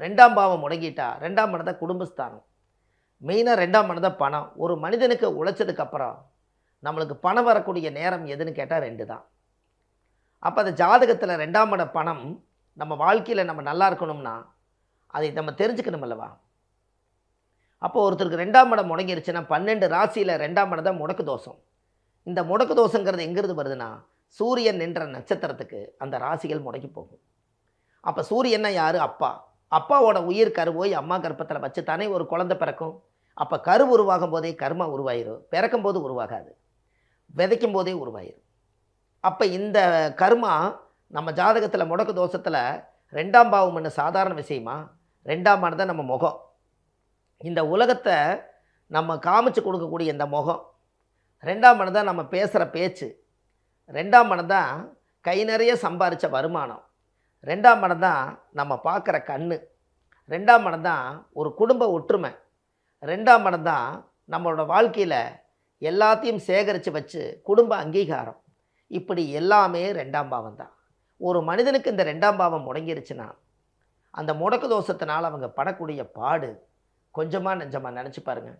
2ஆம் பாவம் முடங்கிட்டா 2ஆம் இடம் தான் குடும்பஸ்தானம். மெயினாக 2ஆம் இடம் தான் பணம். ஒரு மனிதனுக்கு உழைச்சதுக்கப்புறம் நம்மளுக்கு பணம் வரக்கூடிய நேரம் எதுன்னு கேட்டால் 2 தான். அப்போ அந்த ஜாதகத்தில் 2ஆம் இட பணம் நம்ம வாழ்க்கையில் நம்ம நல்லா இருக்கணும்னா அதை நம்ம தெரிஞ்சுக்கணும் அல்லவா? அப்போ ஒருத்தருக்கு 2ஆம் இடம் முடங்கிருச்சுன்னா 12 ராசியில் 2ஆம் இடம் தான் முடக்கு தோஷம். இந்த முடக்கு தோஷங்கிறது எங்கிருந்து வருதுன்னா சூரியன் நின்ற நட்சத்திரத்துக்கு அந்த ராசிகள் முடக்கி போகும். அப்போ சூரியன்னா யார்? அப்பா. அப்பாவோட உயிர் கருவோய் அம்மா கர்ப்பத்தில் வச்சு தானே ஒரு குழந்தை பிறக்கும். அப்போ கரு உருவாகும் போதே கர்மா உருவாயிரும். பிறக்கும் போது உருவாகாது, விதைக்கும் போதே உருவாயிரும். அப்போ இந்த கர்மா நம்ம ஜாதகத்தில் முடக்கு தோஷத்தில் 2ஆம் பாவம் என்ன சாதாரண விஷயமா? 2ஆம் இடம் தான் நம்ம முகம். இந்த உலகத்தை நம்ம காமிச்சு கொடுக்கக்கூடிய இந்த முகம். 2ஆம் இடம் தான் நம்ம பேசுகிற பேச்சு. 2ஆம் இடம் தான் கை நிறைய சம்பாரித்த வருமானம். 2ஆம் இடம் தான் நம்ம பார்க்குற கண்ணு. 2ஆம் இடம் தான் ஒரு குடும்ப ஒற்றுமை. 2ஆம் இடம் தான் நம்மளோட வாழ்க்கையில் எல்லாத்தையும் சேகரித்து வச்சு குடும்ப அங்கீகாரம். இப்படி எல்லாமே 2ஆம் பாவம் தான். ஒரு மனிதனுக்கு இந்த 2ஆம் பாவம் முடங்கிருச்சுன்னா அந்த முடக்கு தோஷத்தினால் அவங்க படக்கூடிய பாடு கொஞ்சமாக நெஞ்சமாக நினச்சி பாருங்கள்.